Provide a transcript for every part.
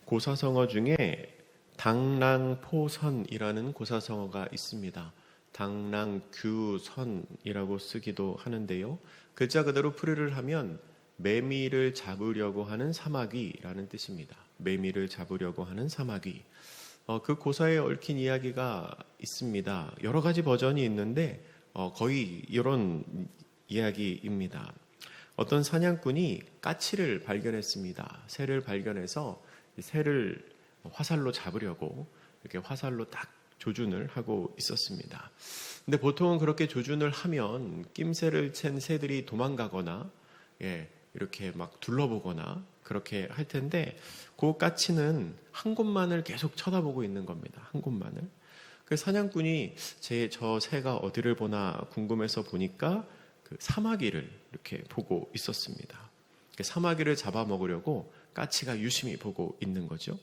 고사성어 중에 당랑포선이라는 고사성어가 있습니다. 당랑규선이라고 쓰기도 하는데요. 글자 그대로 풀이를 하면 매미를 잡으려고 하는 사마귀라는 뜻입니다. 매미를 잡으려고 하는 사마귀. 그 고사에 얽힌 이야기가 있습니다. 여러 가지 버전이 있는데 거의 이런 이야기입니다. 어떤 사냥꾼이 까치를 발견했습니다. 새를 발견해서 새를 화살로 잡으려고 이렇게 화살로 딱 조준을 하고 있었습니다. 근데 보통은 그렇게 조준을 하면 낌새를 챈 새들이 도망가거나 이렇게 막 둘러보거나 그렇게 할 텐데 그 까치는 한 곳만을 계속 쳐다보고 있는 겁니다. 한 곳만을. 그 사냥꾼이 저 새가 어디를 보나 궁금해서 보니까 그 사마귀를 이렇게 보고 있었습니다. 사마귀를 잡아먹으려고 까치가 유심히 보고 있는 거죠.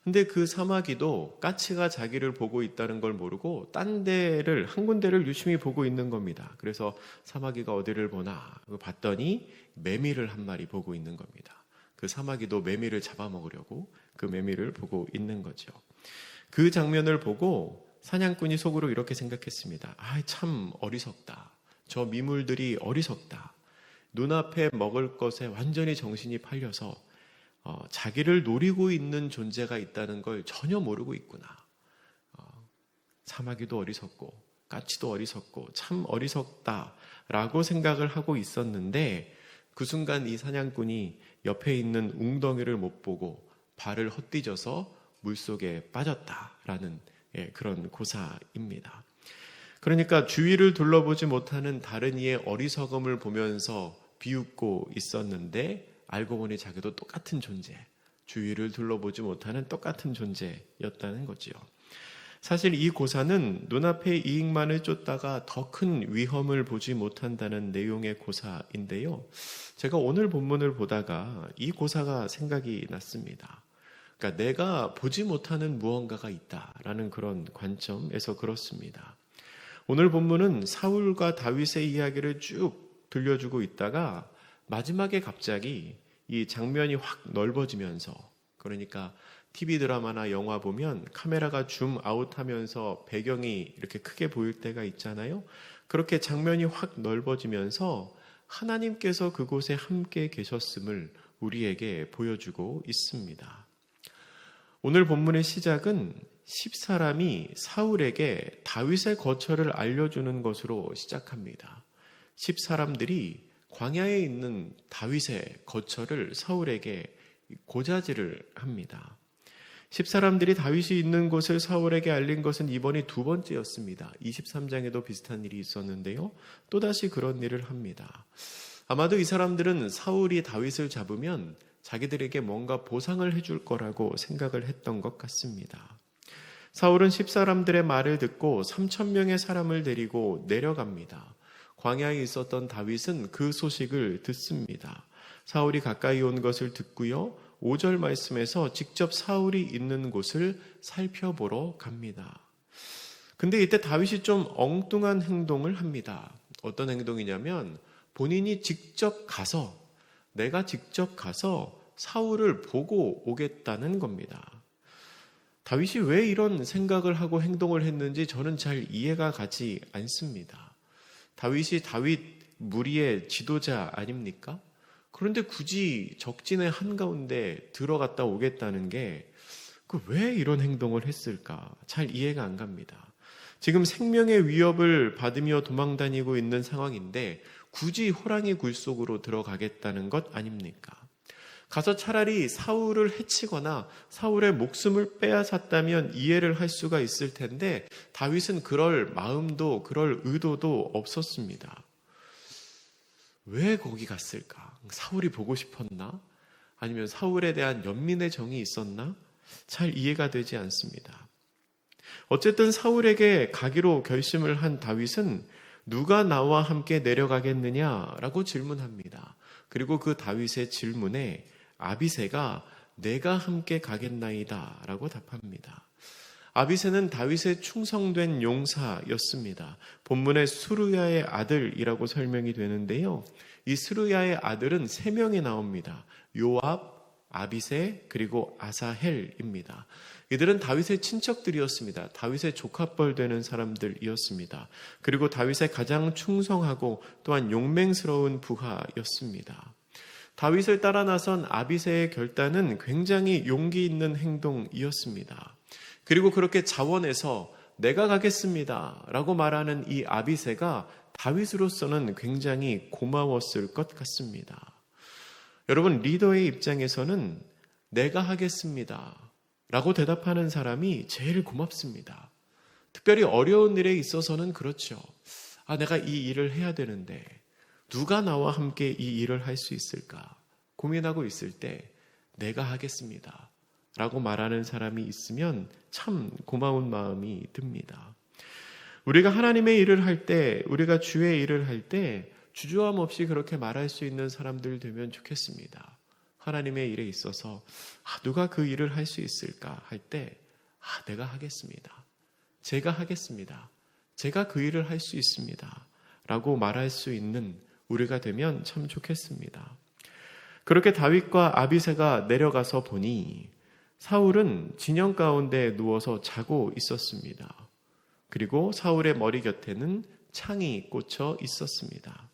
근데 그 사마귀도 까치가 자기를 보고 있다는 걸 모르고 한 군데를 유심히 보고 있는 겁니다. 그래서 사마귀가 어디를 보나 봤더니 매미를 한 마리 보고 있는 겁니다. 그 사마귀도 매미를 잡아먹으려고 그 매미를 보고 있는 거죠. 그 장면을 보고 사냥꾼이 속으로 이렇게 생각했습니다. 참 어리석다. 저 미물들이 어리석다. 눈앞에 먹을 것에 완전히 정신이 팔려서 자기를 노리고 있는 존재가 있다는 걸 전혀 모르고 있구나. 사마귀도 어리석고 까치도 어리석고 참 어리석다라고 생각을 하고 있었는데 그 순간 이 사냥꾼이 옆에 있는 웅덩이를 못 보고 발을 헛디뎌서 물속에 빠졌다라는 그런 고사입니다. 그러니까 주위를 둘러보지 못하는 다른 이의 어리석음을 보면서 비웃고 있었는데 알고 보니 자기도 똑같은 존재, 주위를 둘러보지 못하는 똑같은 존재였다는 거지요. 사실 이 고사는 눈앞의 이익만을 쫓다가 더 큰 위험을 보지 못한다는 내용의 고사인데요. 제가 오늘 본문을 보다가 이 고사가 생각이 났습니다. 그러니까 내가 보지 못하는 무언가가 있다라는 그런 관점에서 그렇습니다. 오늘 본문은 사울과 다윗의 이야기를 쭉 들려주고 있다가 마지막에 갑자기 이 장면이 확 넓어지면서, 그러니까 TV 드라마나 영화 보면 카메라가 줌 아웃하면서 배경이 이렇게 크게 보일 때가 있잖아요. 그렇게 장면이 확 넓어지면서 하나님께서 그곳에 함께 계셨음을 우리에게 보여주고 있습니다. 오늘 본문의 시작은 10사람이 사울에게 다윗의 거처를 알려주는 것으로 시작합니다. 10사람들이 광야에 있는 다윗의 거처를 사울에게 고자질을 합니다. 10사람들이 다윗이 있는 곳을 사울에게 알린 것은 이번이 두 번째였습니다. 23장에도 비슷한 일이 있었는데요. 또다시 그런 일을 합니다. 아마도 이 사람들은 사울이 다윗을 잡으면 자기들에게 뭔가 보상을 해줄 거라고 생각을 했던 것 같습니다. 사울은 10사람들의 말을 듣고 3,000명의 사람을 데리고 내려갑니다. 광야에 있었던 다윗은 그 소식을 듣습니다. 사울이 가까이 온 것을 듣고요. 5절 말씀에서 직접 사울이 있는 곳을 살펴보러 갑니다. 근데 이때 다윗이 좀 엉뚱한 행동을 합니다. 어떤 행동이냐면 본인이 내가 직접 가서 사울을 보고 오겠다는 겁니다. 다윗이 왜 이런 생각을 하고 행동을 했는지 저는 잘 이해가 가지 않습니다. 다윗이 다윗 무리의 지도자 아닙니까? 그런데 굳이 적진의 한가운데 들어갔다 오겠다는 게 왜 이런 행동을 했을까? 잘 이해가 안 갑니다. 지금 생명의 위협을 받으며 도망다니고 있는 상황인데 굳이 호랑이 굴 속으로 들어가겠다는 것 아닙니까? 가서 차라리 사울을 해치거나 사울의 목숨을 빼앗았다면 이해를 할 수가 있을 텐데 다윗은 그럴 마음도 그럴 의도도 없었습니다. 왜 거기 갔을까? 사울이 보고 싶었나? 아니면 사울에 대한 연민의 정이 있었나? 잘 이해가 되지 않습니다. 어쨌든 사울에게 가기로 결심을 한 다윗은 누가 나와 함께 내려가겠느냐라고 질문합니다. 그리고 그 다윗의 질문에 아비새가 내가 함께 가겠나이다 라고 답합니다. 아비새는 다윗의 충성된 용사였습니다. 본문에 수르야의 아들이라고 설명이 되는데요. 이 수르야의 아들은 3명이 나옵니다. 요압, 아비새 그리고 아사헬입니다. 이들은 다윗의 친척들이었습니다. 다윗의 조카뻘 되는 사람들이었습니다. 그리고 다윗의 가장 충성하고 또한 용맹스러운 부하였습니다. 다윗을 따라 나선 아비새의 결단은 굉장히 용기 있는 행동이었습니다. 그리고 그렇게 자원해서 내가 가겠습니다 라고 말하는 이 아비새가 다윗으로서는 굉장히 고마웠을 것 같습니다. 여러분, 리더의 입장에서는 내가 하겠습니다 라고 대답하는 사람이 제일 고맙습니다. 특별히 어려운 일에 있어서는 그렇죠. 내가 이 일을 해야 되는데 누가 나와 함께 이 일을 할 수 있을까 고민하고 있을 때 내가 하겠습니다 라고 말하는 사람이 있으면 참 고마운 마음이 듭니다. 우리가 하나님의 일을 할 때, 우리가 주의 일을 할 때 주저함 없이 그렇게 말할 수 있는 사람들 되면 좋겠습니다. 하나님의 일에 있어서 누가 그 일을 할 수 있을까 할 때 내가 하겠습니다. 제가 하겠습니다. 제가 그 일을 할 수 있습니다 라고 말할 수 있는 우리가 되면 참 좋겠습니다. 그렇게 다윗과 아비새가 내려가서 보니 사울은 진영 가운데 누워서 자고 있었습니다. 그리고 사울의 머리 곁에는 창이 꽂혀 있었습니다.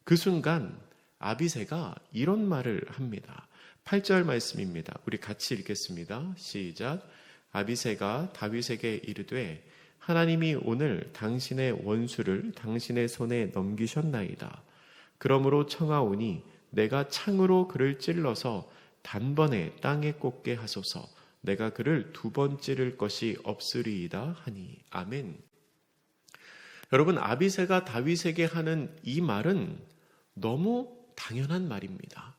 그 순간 아비새가 이런 말을 합니다. 8절 말씀입니다. 우리 같이 읽겠습니다. 시작. 아비새가 다윗에게 이르되 하나님이 오늘 당신의 원수를 당신의 손에 넘기셨나이다. 그러므로 청하오니 내가 창으로 그를 찔러서 단번에 땅에 꽂게 하소서. 내가 그를 2번 찌를 것이 없으리이다 하니. 아멘. 여러분, 아비새가 다윗에게 하는 이 말은 너무 당연한 말입니다.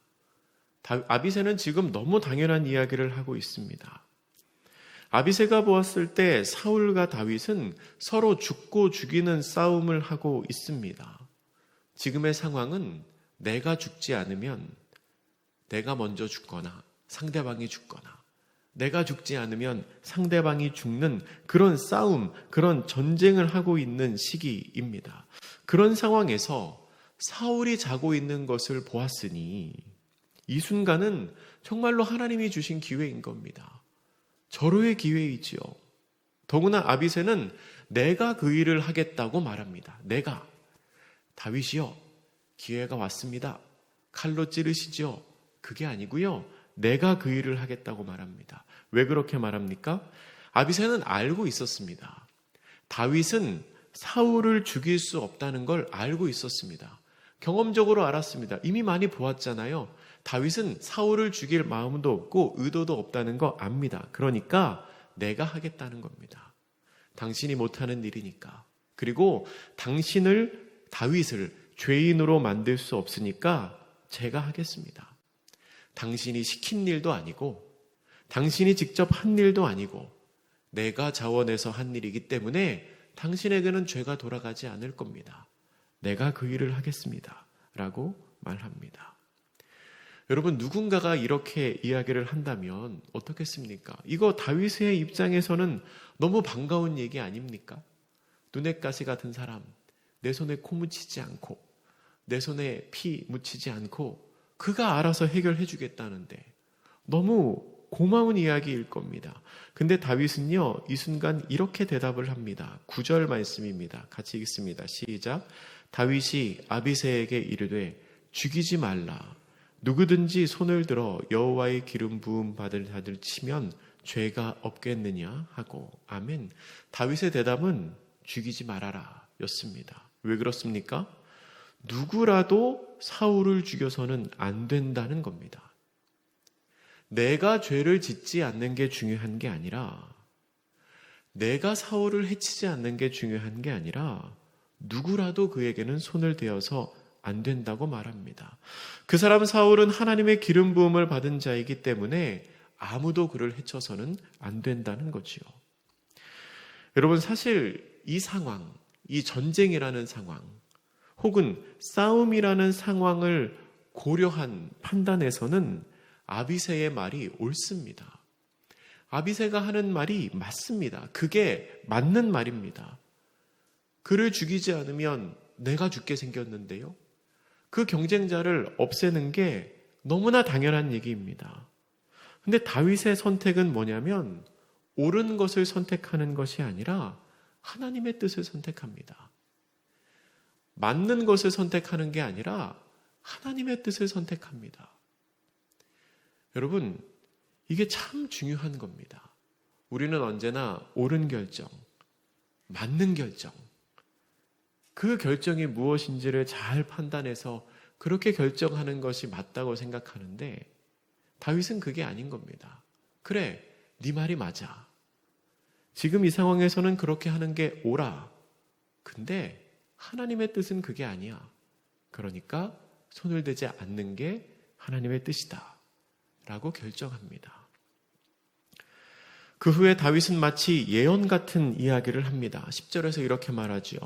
아비새는 지금 너무 당연한 이야기를 하고 있습니다. 아비새가 보았을 때 사울과 다윗은 서로 죽고 죽이는 싸움을 하고 있습니다. 지금의 상황은 내가 죽지 않으면 내가 먼저 죽거나 상대방이 죽거나 내가 죽지 않으면 상대방이 죽는 그런 싸움, 그런 전쟁을 하고 있는 시기입니다. 그런 상황에서 사울이 자고 있는 것을 보았으니 이 순간은 정말로 하나님이 주신 기회인 겁니다. 절호의 기회이지요. 더구나 아비새는 내가 그 일을 하겠다고 말합니다. 내가. 다윗이요, 기회가 왔습니다. 칼로 찌르시죠. 그게 아니고요. 내가 그 일을 하겠다고 말합니다. 왜 그렇게 말합니까? 아비새는 알고 있었습니다. 다윗은 사울을 죽일 수 없다는 걸 알고 있었습니다. 경험적으로 알았습니다. 이미 많이 보았잖아요. 다윗은 사울을 죽일 마음도 없고 의도도 없다는 거 압니다. 그러니까 내가 하겠다는 겁니다. 당신이 못하는 일이니까. 그리고 다윗을 죄인으로 만들 수 없으니까 제가 하겠습니다. 당신이 시킨 일도 아니고 당신이 직접 한 일도 아니고 내가 자원해서 한 일이기 때문에 당신에게는 죄가 돌아가지 않을 겁니다. 내가 그 일을 하겠습니다 라고 말합니다. 여러분, 누군가가 이렇게 이야기를 한다면 어떻겠습니까? 이거 다윗의 입장에서는 너무 반가운 얘기 아닙니까? 눈에 가시 같은 사람, 내 손에 코 묻히지 않고 내 손에 피 묻히지 않고 그가 알아서 해결해 주겠다는데 너무 고마운 이야기일 겁니다. 근데 다윗은요, 이 순간 이렇게 대답을 합니다. 9절 말씀입니다. 같이 읽습니다. 시작. 다윗이 아비새에게 이르되 죽이지 말라. 누구든지 손을 들어 여호와의 기름 부음 받을 자들 치면 죄가 없겠느냐 하고. 아멘. 다윗의 대답은 죽이지 말아라 였습니다. 왜 그렇습니까? 누구라도 사울을 죽여서는 안 된다는 겁니다. 내가 죄를 짓지 않는 게 중요한 게 아니라, 내가 사울을 해치지 않는 게 중요한 게 아니라 누구라도 그에게는 손을 대어서 안 된다고 말합니다. 그 사람 사울은 하나님의 기름 부음을 받은 자이기 때문에 아무도 그를 해쳐서는 안 된다는 거지요. 여러분, 사실 이 상황, 이 전쟁이라는 상황, 혹은 싸움이라는 상황을 고려한 판단에서는 아비새의 말이 옳습니다. 아비새가 하는 말이 맞습니다. 그게 맞는 말입니다. 그를 죽이지 않으면 내가 죽게 생겼는데요. 그 경쟁자를 없애는 게 너무나 당연한 얘기입니다. 근데 다윗의 선택은 뭐냐면 옳은 것을 선택하는 것이 아니라 하나님의 뜻을 선택합니다. 맞는 것을 선택하는 게 아니라 하나님의 뜻을 선택합니다. 여러분, 이게 참 중요한 겁니다. 우리는 언제나 옳은 결정, 맞는 결정, 그 결정이 무엇인지를 잘 판단해서 그렇게 결정하는 것이 맞다고 생각하는데 다윗은 그게 아닌 겁니다. 그래, 네 말이 맞아. 지금 이 상황에서는 그렇게 하는 게 옳아. 근데 하나님의 뜻은 그게 아니야. 그러니까 손을 대지 않는 게 하나님의 뜻이다. 라고 결정합니다. 그 후에 다윗은 마치 예언 같은 이야기를 합니다. 10절에서 이렇게 말하지요.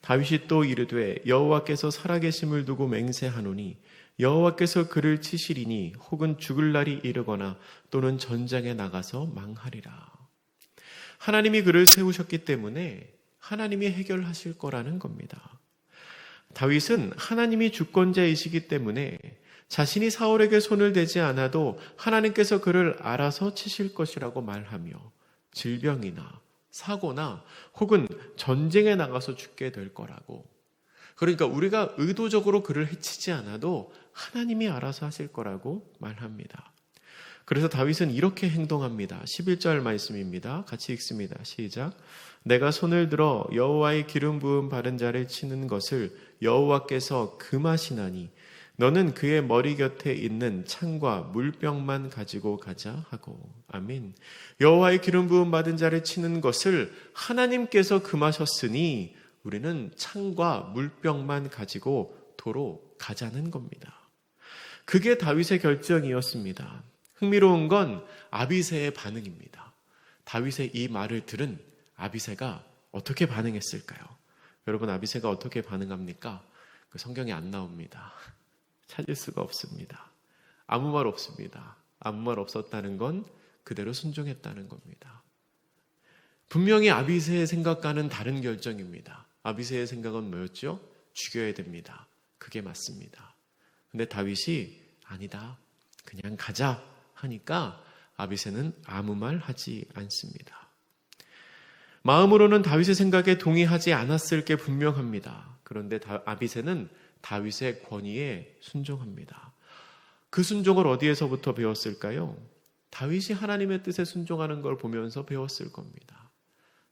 다윗이 또 이르되 여호와께서 살아계심을 두고 맹세하노니 여호와께서 그를 치시리니 혹은 죽을 날이 이르거나 또는 전장에 나가서 망하리라. 하나님이 그를 세우셨기 때문에 하나님이 해결하실 거라는 겁니다. 다윗은 하나님이 주권자이시기 때문에 자신이 사울에게 손을 대지 않아도 하나님께서 그를 알아서 치실 것이라고 말하며 질병이나 사고나 혹은 전쟁에 나가서 죽게 될 거라고. 그러니까 우리가 의도적으로 그를 해치지 않아도 하나님이 알아서 하실 거라고 말합니다. 그래서 다윗은 이렇게 행동합니다. 11절 말씀입니다. 같이 읽습니다. 시작. 내가 손을 들어 여호와의 기름 부음 바른 자를 치는 것을 여호와께서 금하시나니 너는 그의 머리 곁에 있는 창과 물병만 가지고 가자 하고. 아멘. 여호와의 기름 부음 받은 자를 치는 것을 하나님께서 금하셨으니 우리는 창과 물병만 가지고 도로 가자는 겁니다. 그게 다윗의 결정이었습니다. 흥미로운 건 아비새의 반응입니다. 다윗의 이 말을 들은 아비새가 어떻게 반응했을까요? 여러분, 아비새가 어떻게 반응합니까? 그 성경에 안 나옵니다. 찾을 수가 없습니다. 아무 말 없습니다. 아무 말 없었다는 건 그대로 순종했다는 겁니다. 분명히 아비새의 생각과는 다른 결정입니다. 아비새의 생각은 뭐였죠? 죽여야 됩니다. 그게 맞습니다. 근데 다윗이 아니다, 그냥 가자 하니까 아비새는 아무 말 하지 않습니다. 마음으로는 다윗의 생각에 동의하지 않았을 게 분명합니다. 그런데 아비새는 다윗의 권위에 순종합니다. 그 순종을 어디에서부터 배웠을까요? 다윗이 하나님의 뜻에 순종하는 걸 보면서 배웠을 겁니다.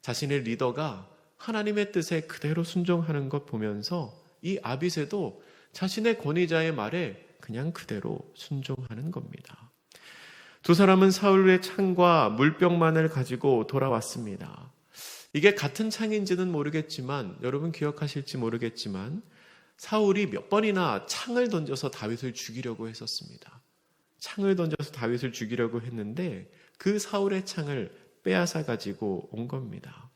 자신의 리더가 하나님의 뜻에 그대로 순종하는 것 보면서 이 아비새도 자신의 권위자의 말에 그냥 그대로 순종하는 겁니다. 두 사람은 사울의 창과 물병만을 가지고 돌아왔습니다. 이게 같은 창인지는 모르겠지만, 여러분 기억하실지 모르겠지만 사울이 몇 번이나 창을 던져서 다윗을 죽이려고 했었습니다. 창을 던져서 다윗을 죽이려고 했는데 그 사울의 창을 빼앗아 가지고 온 겁니다.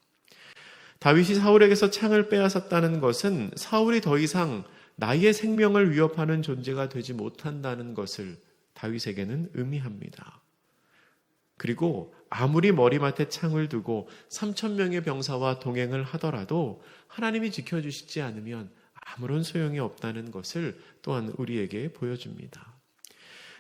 다윗이 사울에게서 창을 빼앗았다는 것은 사울이 더 이상 나의 생명을 위협하는 존재가 되지 못한다는 것을 다윗에게는 의미합니다. 그리고 아무리 머리맡에 창을 두고 3,000명의 병사와 동행을 하더라도 하나님이 지켜주시지 않으면 아무런 소용이 없다는 것을 또한 우리에게 보여줍니다.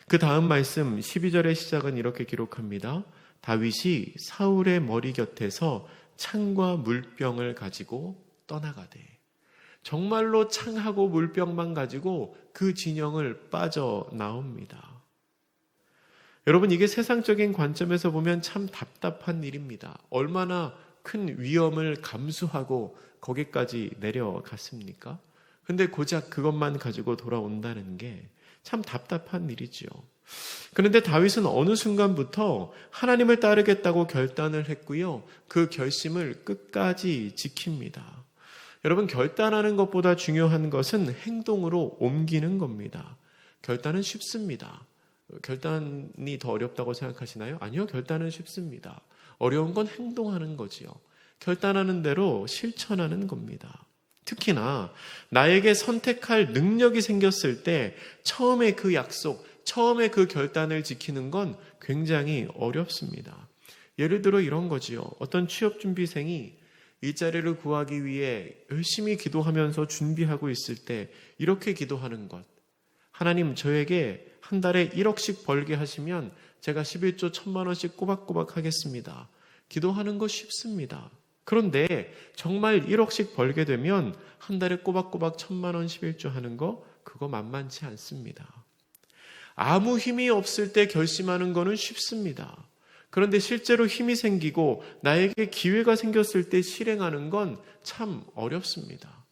그 다음 말씀 12절의 시작은 이렇게 기록합니다. 다윗이 사울의 머리 곁에서 창과 물병을 가지고 떠나가되. 정말로 창하고 물병만 가지고 그 진영을 빠져나옵니다. 여러분, 이게 세상적인 관점에서 보면 참 답답한 일입니다. 얼마나 큰 위험을 감수하고 거기까지 내려갔습니까? 근데 고작 그것만 가지고 돌아온다는 게 참 답답한 일이지요. 그런데 다윗은 어느 순간부터 하나님을 따르겠다고 결단을 했고요. 그 결심을 끝까지 지킵니다. 여러분, 결단하는 것보다 중요한 것은 행동으로 옮기는 겁니다. 결단은 쉽습니다. 결단이 더 어렵다고 생각하시나요? 아니요, 결단은 쉽습니다. 어려운 건 행동하는 거지요. 결단하는 대로 실천하는 겁니다. 특히나 나에게 선택할 능력이 생겼을 때 처음에 그 약속, 처음에 그 결단을 지키는 건 굉장히 어렵습니다. 예를 들어 이런 거지요. 어떤 취업준비생이 일자리를 구하기 위해 열심히 기도하면서 준비하고 있을 때 이렇게 기도하는 것. 하나님, 저에게 한 달에 1억씩 벌게 하시면 제가 11조 1,000만 원씩 꼬박꼬박 하겠습니다. 기도하는 거 쉽습니다. 그런데 정말 1억씩 벌게 되면 한 달에 꼬박꼬박 1,000만 원 11조 하는 거 그거 만만치 않습니다. 아무 힘이 없을 때 결심하는 거는 쉽습니다. 그런데 실제로 힘이 생기고 나에게 기회가 생겼을 때 실행하는 건 참 어렵습니다.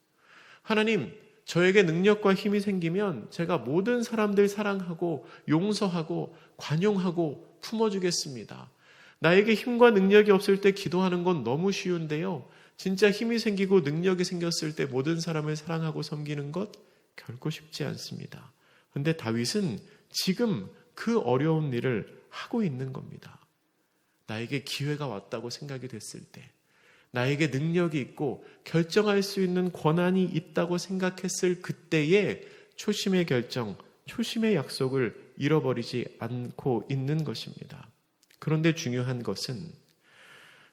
하나님, 저에게 능력과 힘이 생기면 제가 모든 사람들 사랑하고 용서하고 관용하고 품어주겠습니다. 나에게 힘과 능력이 없을 때 기도하는 건 너무 쉬운데요. 진짜 힘이 생기고 능력이 생겼을 때 모든 사람을 사랑하고 섬기는 것 결코 쉽지 않습니다. 그런데 다윗은 지금 그 어려운 일을 하고 있는 겁니다. 나에게 기회가 왔다고 생각이 됐을 때, 나에게 능력이 있고 결정할 수 있는 권한이 있다고 생각했을 그때에 초심의 결정, 초심의 약속을 잃어버리지 않고 있는 것입니다. 그런데 중요한 것은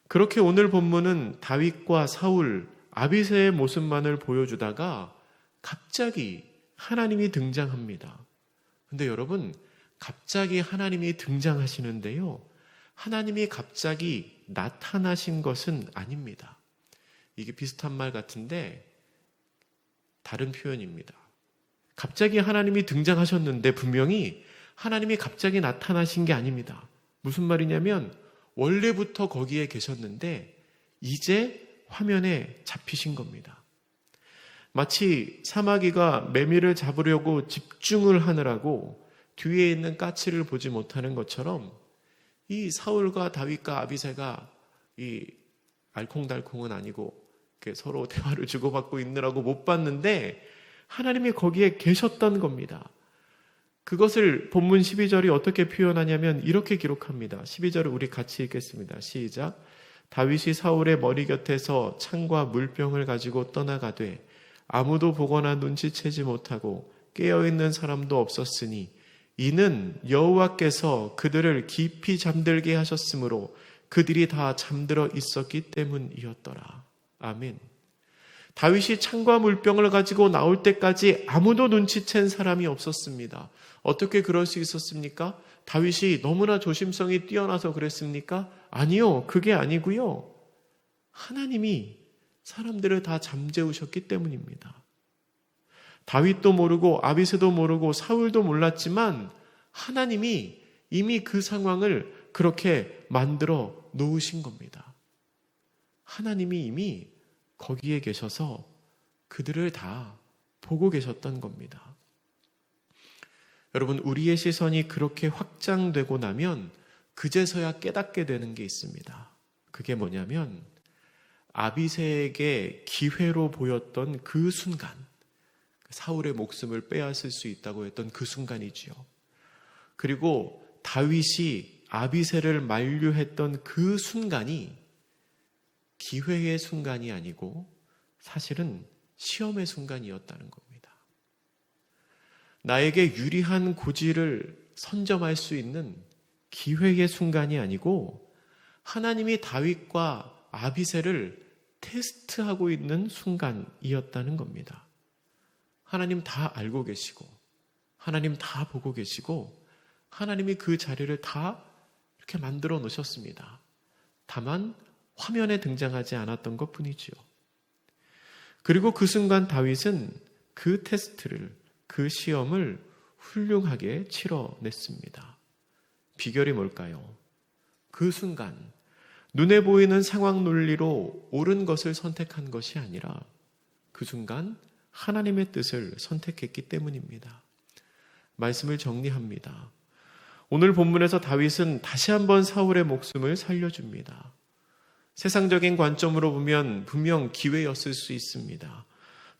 그렇게 오늘 본문은 다윗과 사울, 아비새의 모습만을 보여주다가 갑자기 하나님이 등장합니다. 근데 여러분, 갑자기 하나님이 등장하시는데요. 하나님이 갑자기 나타나신 것은 아닙니다. 이게 비슷한 말 같은데 다른 표현입니다. 갑자기 하나님이 등장하셨는데 분명히 하나님이 갑자기 나타나신 게 아닙니다. 무슨 말이냐면 원래부터 거기에 계셨는데 이제 화면에 잡히신 겁니다. 마치 사마귀가 매미를 잡으려고 집중을 하느라고 뒤에 있는 까치를 보지 못하는 것처럼 이 사울과 다윗과 아비새가 이 알콩달콩은 아니고 서로 대화를 주고받고 있느라고 못 봤는데 하나님이 거기에 계셨던 겁니다. 그것을 본문 12절이 어떻게 표현하냐면 이렇게 기록합니다. 12절을 우리 같이 읽겠습니다. 시작. 다윗이 사울의 머리 곁에서 창과 물병을 가지고 떠나가되 아무도 보거나 눈치채지 못하고 깨어있는 사람도 없었으니 이는 여호와께서 그들을 깊이 잠들게 하셨으므로 그들이 다 잠들어 있었기 때문이었더라. 아멘. 다윗이 창과 물병을 가지고 나올 때까지 아무도 눈치챈 사람이 없었습니다. 어떻게 그럴 수 있었습니까? 다윗이 너무나 조심성이 뛰어나서 그랬습니까? 아니요, 그게 아니고요. 하나님이 사람들을 다 잠재우셨기 때문입니다. 다윗도 모르고 아비새도 모르고 사울도 몰랐지만 하나님이 이미 그 상황을 그렇게 만들어 놓으신 겁니다. 하나님이 이미 거기에 계셔서 그들을 다 보고 계셨던 겁니다. 여러분, 우리의 시선이 그렇게 확장되고 나면 그제서야 깨닫게 되는 게 있습니다. 그게 뭐냐면 아비새에게 기회로 보였던 그 순간, 사울의 목숨을 빼앗을 수 있다고 했던 그 순간이지요. 그리고 다윗이 아비새를 만류했던 그 순간이 기회의 순간이 아니고 사실은 시험의 순간이었다는 겁니다. 나에게 유리한 고지를 선점할 수 있는 기회의 순간이 아니고 하나님이 다윗과 아비새를 테스트하고 있는 순간이었다는 겁니다. 하나님 다 알고 계시고 하나님 다 보고 계시고 하나님이 그 자리를 다 이렇게 만들어 놓으셨습니다. 다만 화면에 등장하지 않았던 것뿐이지요. 그리고 그 순간 다윗은 그 테스트를, 그 시험을 훌륭하게 치러냈습니다. 비결이 뭘까요? 그 순간 눈에 보이는 상황 논리로 옳은 것을 선택한 것이 아니라 그 순간 하나님의 뜻을 선택했기 때문입니다. 말씀을 정리합니다. 오늘 본문에서 다윗은 다시 한번 사울의 목숨을 살려줍니다. 세상적인 관점으로 보면 분명 기회였을 수 있습니다.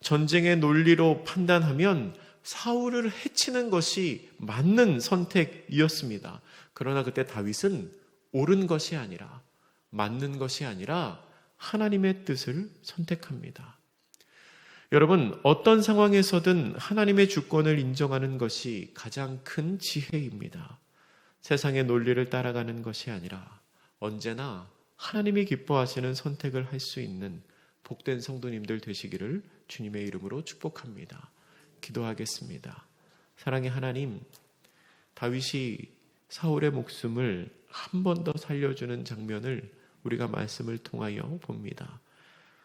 전쟁의 논리로 판단하면 사울을 해치는 것이 맞는 선택이었습니다. 그러나 그때 다윗은 옳은 것이 아니라, 맞는 것이 아니라 하나님의 뜻을 선택합니다. 여러분, 어떤 상황에서든 하나님의 주권을 인정하는 것이 가장 큰 지혜입니다. 세상의 논리를 따라가는 것이 아니라 언제나 하나님이 기뻐하시는 선택을 할 수 있는 복된 성도님들 되시기를 주님의 이름으로 축복합니다. 기도하겠습니다. 사랑의 하나님, 다윗이 사울의 목숨을 한 번 더 살려주는 장면을 우리가 말씀을 통하여 봅니다.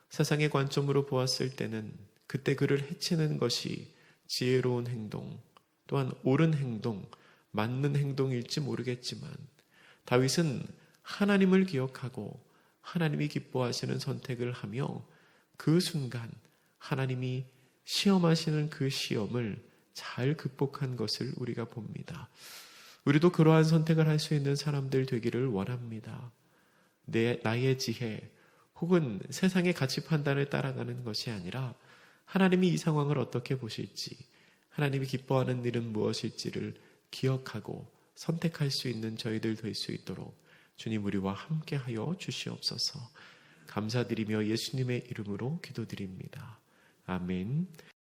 세상의 관점으로 보았을 때는 그때 그를 해치는 것이 지혜로운 행동, 또한 옳은 행동, 맞는 행동일지 모르겠지만 다윗은 하나님을 기억하고 하나님이 기뻐하시는 선택을 하며 그 순간 하나님이 시험하시는 그 시험을 잘 극복한 것을 우리가 봅니다. 우리도 그러한 선택을 할 수 있는 사람들 되기를 원합니다. 나의 지혜 혹은 세상의 가치 판단을 따라가는 것이 아니라 하나님이 이 상황을 어떻게 보실지, 하나님이 기뻐하는 일은 무엇일지를 기억하고 선택할 수 있는 저희들 될 수 있도록 주님 우리와 함께하여 주시옵소서. 감사드리며 예수님의 이름으로 기도드립니다. 아멘.